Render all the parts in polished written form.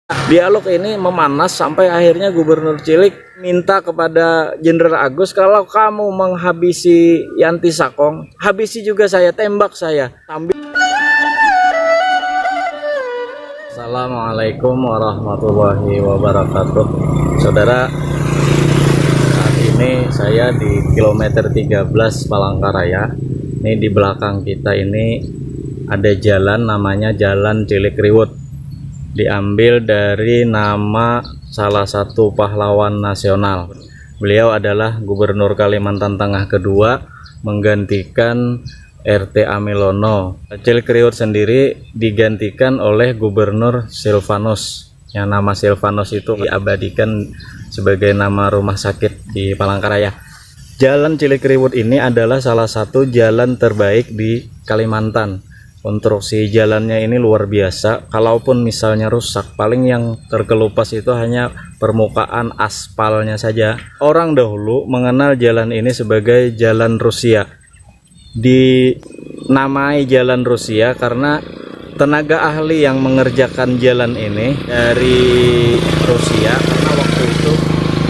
Dialog ini memanas sampai akhirnya Gubernur Cilik minta kepada Jenderal Agus, kalau kamu menghabisi Yanti Sakong, habisi juga saya, tembak saya. Assalamualaikum warahmatullahi wabarakatuh. Saudara, saat ini saya di kilometer 13 Palangkaraya. Ini di belakang kita ini ada jalan namanya Jalan Cilikriwut. Diambil dari nama salah satu pahlawan nasional. Beliau adalah Gubernur Kalimantan Tengah kedua, menggantikan RT Amilono. Cilikriwut sendiri digantikan oleh Gubernur Silvanus. Yang nama Silvanus itu diabadikan sebagai nama rumah sakit di Palangkaraya. Jalan Cilikriwut ini adalah salah satu jalan terbaik di Kalimantan. Konstruksi jalannya ini luar biasa. Kalaupun misalnya rusak, paling yang terkelupas itu hanya permukaan aspalnya saja. Orang dahulu mengenal jalan ini sebagai Jalan Rusia. Dinamai Jalan Rusia karena tenaga ahli yang mengerjakan jalan ini dari Rusia, karena waktu itu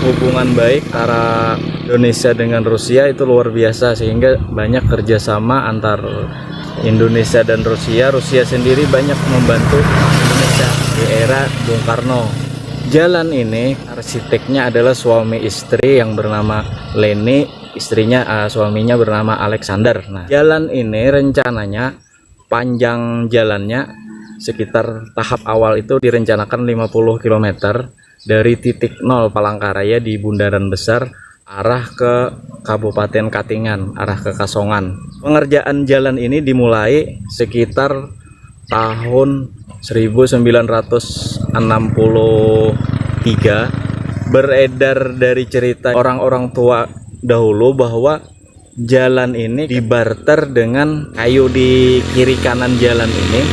hubungan baik antara Indonesia dengan Rusia itu luar biasa, sehingga banyak kerjasama antar Indonesia dan Rusia. Rusia sendiri banyak membantu Indonesia di era Bung Karno. Jalan ini arsiteknya adalah suami istri yang bernama Leni, suaminya bernama Alexander. Nah, jalan ini rencananya panjang jalannya sekitar tahap awal itu direncanakan 50 km dari titik 0 Palangkaraya di Bundaran Besar arah ke Kabupaten Katingan, arah ke Kasongan. Pengerjaan jalan ini dimulai sekitar tahun 1963. Beredar dari cerita orang-orang tua dahulu bahwa jalan ini dibarter dengan kayu di kiri kanan jalan ini.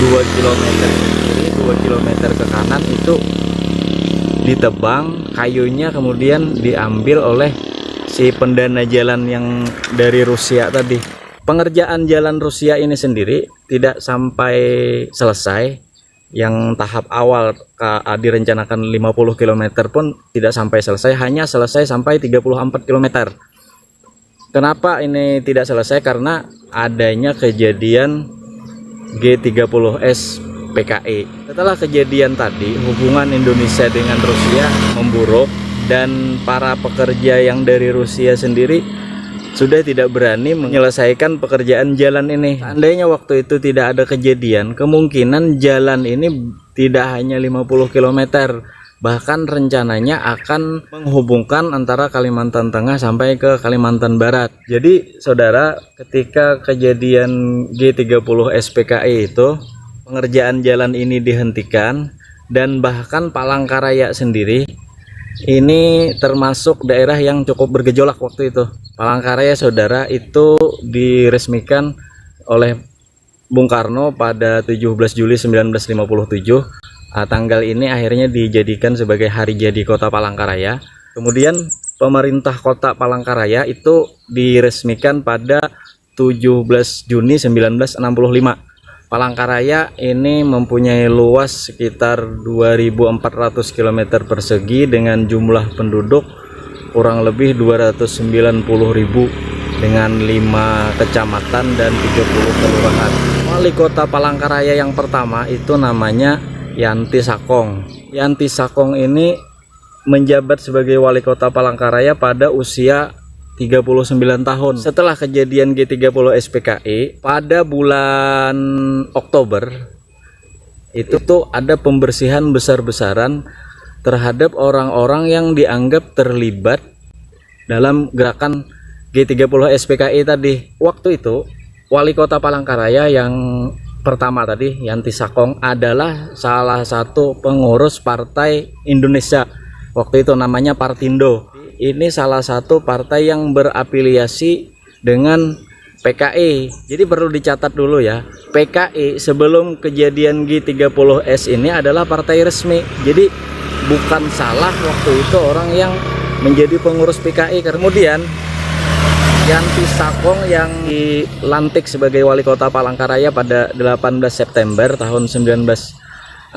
2 km ke kiri, 2 km ke kanan itu ditebang, kayunya kemudian diambil oleh si pendana jalan yang dari Rusia tadi. Pengerjaan jalan Rusia ini sendiri tidak sampai selesai. Yang tahap awal direncanakan 50 km pun tidak sampai selesai, hanya selesai sampai 34 km. Kenapa ini tidak selesai? Karena adanya kejadian G30S PKI. Setelah kejadian tadi, hubungan Indonesia dengan Rusia memburuk dan para pekerja yang dari Rusia sendiri sudah tidak berani menyelesaikan pekerjaan jalan ini. Seandainya waktu itu tidak ada kejadian, kemungkinan jalan ini tidak hanya 50 km, bahkan rencananya akan menghubungkan antara Kalimantan Tengah sampai ke Kalimantan Barat. Jadi saudara, ketika kejadian G30S PKI itu, pengerjaan jalan ini dihentikan, dan bahkan Palangkaraya sendiri ini termasuk daerah yang cukup bergejolak waktu itu. Palangkaraya saudara itu diresmikan oleh Bung Karno pada 17 Juli 1957. Tanggal ini akhirnya dijadikan sebagai hari jadi kota Palangkaraya. Kemudian pemerintah kota Palangkaraya itu diresmikan pada 17 Juni 1965. Palangkaraya ini mempunyai luas sekitar 2.400 km persegi dengan jumlah penduduk kurang lebih 290.000 dengan 5 kecamatan dan 30 kelurahan. Wali kota Palangkaraya yang pertama itu namanya Yanti Sakong. Yanti Sakong ini menjabat sebagai wali kota Palangkaraya pada usia 39 tahun. Setelah kejadian G30S PKI pada bulan Oktober itu tuh ada pembersihan besar-besaran terhadap orang-orang yang dianggap terlibat dalam gerakan G30S PKI tadi. Waktu itu wali kota Palangkaraya yang pertama tadi, Yanti Sakong, adalah salah satu pengurus Partai Indonesia. Waktu itu namanya Partindo. Ini salah satu partai yang berafiliasi dengan PKI. Jadi perlu dicatat dulu ya, PKI sebelum kejadian G30S ini adalah partai resmi. Jadi bukan salah waktu itu orang yang menjadi pengurus PKI. Kemudian Yanti Sakong yang dilantik sebagai wali kota Palangkaraya pada 18 September tahun 1965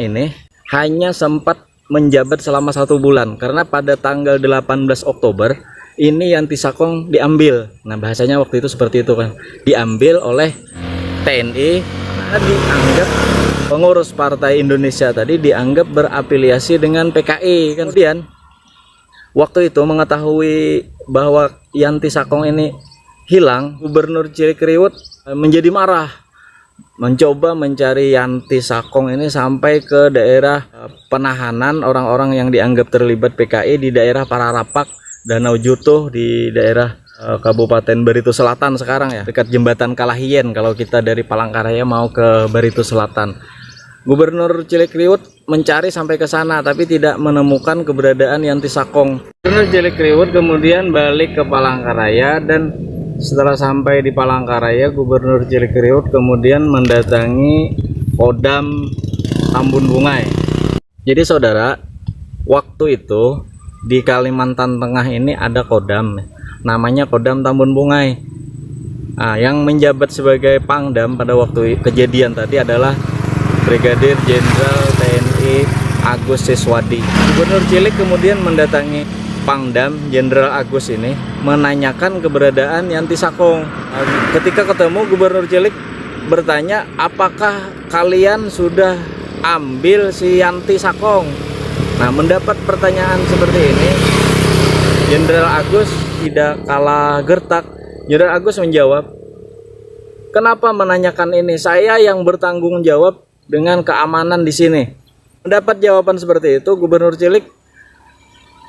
ini hanya sempat menjabat selama 1 bulan, karena pada tanggal 18 Oktober ini Yanti Sakong diambil. Nah, bahasanya waktu itu seperti itu kan, diambil oleh TNI. Nah, dianggap pengurus Partai Indonesia tadi dianggap berafiliasi dengan PKI. Kemudian waktu itu mengetahui bahwa Yanti Sakong ini hilang, Gubernur Cilikriwut menjadi marah, mencoba mencari Yanti Sakong ini sampai ke daerah penahanan orang-orang yang dianggap terlibat PKI di daerah Pararapak, Danau Jutuh, di daerah Kabupaten Barito Selatan sekarang ya, dekat jembatan Kalahien kalau kita dari Palangkaraya mau ke Barito Selatan. Gubernur Cilikriwut mencari sampai ke sana tapi tidak menemukan keberadaan Yanti Sakong. Gubernur Cilikriwut kemudian balik ke Palangkaraya, dan setelah sampai di Palangkaraya, Gubernur Cilikriwut kemudian mendatangi Kodam Tambun Bungai. Jadi saudara, waktu itu di Kalimantan Tengah ini ada kodam, namanya Kodam Tambun Bungai. Nah, yang menjabat sebagai Pangdam pada waktu kejadian tadi adalah Brigadir Jenderal TNI Agus Siswadi. Gubernur Cilik kemudian mendatangi Pangdam Jenderal Agus ini menanyakan keberadaan Yanti Sakong. Ketika ketemu, Gubernur Cilik bertanya, apakah kalian sudah ambil si Yanti Sakong? Nah, mendapat pertanyaan seperti ini, Jenderal Agus tidak kalah gertak. Jenderal Agus menjawab, kenapa menanyakan ini? Saya yang bertanggung jawab dengan keamanan di sini. Mendapat jawaban seperti itu, Gubernur Cilik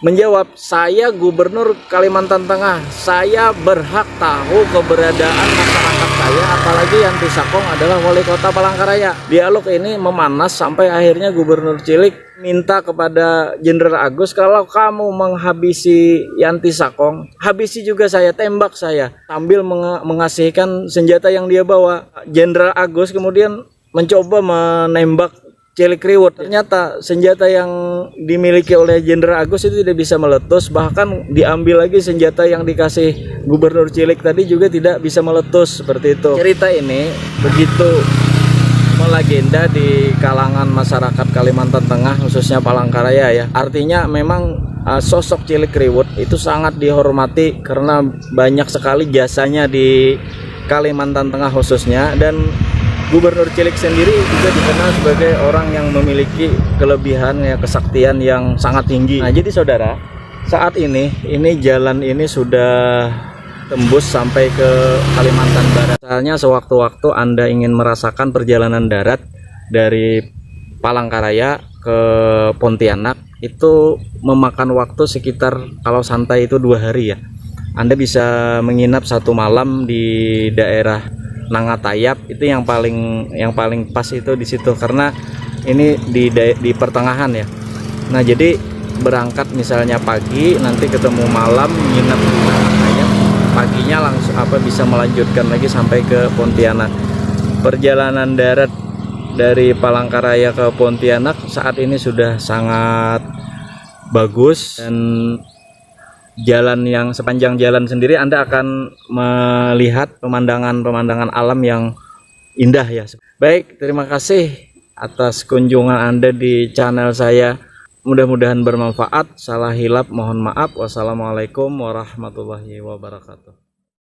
menjawab, saya Gubernur Kalimantan Tengah, saya berhak tahu keberadaan masyarakat saya, apalagi Yanti Sakong adalah wali kota Palangkaraya. Dialog ini memanas sampai akhirnya Gubernur Cilik minta kepada Jenderal Agus, kalau kamu menghabisi Yanti Sakong, habisi juga saya, tembak saya, sambil mengasihkan senjata yang dia bawa. Jenderal Agus kemudian mencoba menembak Cilikriwut. Ternyata senjata yang dimiliki oleh Jenderal Agus itu tidak bisa meletus, bahkan diambil lagi senjata yang dikasih Gubernur Cilik tadi juga tidak bisa meletus, seperti itu. Cerita ini begitu melegenda di kalangan masyarakat Kalimantan Tengah, khususnya Palangkaraya ya. Artinya memang sosok Cilikriwut itu sangat dihormati karena banyak sekali jasanya di Kalimantan Tengah khususnya, dan Gubernur Cilik sendiri juga dikenal sebagai orang yang memiliki kelebihan ya, kesaktian yang sangat tinggi. Nah, jadi saudara, saat ini jalan ini sudah tembus sampai ke Kalimantan Barat. Misalnya sewaktu-waktu Anda ingin merasakan perjalanan darat dari Palangkaraya ke Pontianak, itu memakan waktu sekitar, kalau santai itu 2 hari ya. Anda bisa menginap 1 malam di daerah Nangatayap, itu yang paling pas itu di situ, karena ini di pertengahan ya. Nah, jadi berangkat misalnya pagi, nanti ketemu malam, nginep di Nangatayap, paginya langsung bisa melanjutkan lagi sampai ke Pontianak. Perjalanan darat dari Palangkaraya ke Pontianak saat ini sudah sangat bagus, dan jalan yang sepanjang jalan sendiri Anda akan melihat pemandangan alam yang indah ya. Baik, terima kasih atas kunjungan Anda di channel saya. Mudah-mudahan bermanfaat. Salah hilap mohon maaf. Wassalamualaikum warahmatullahi wabarakatuh.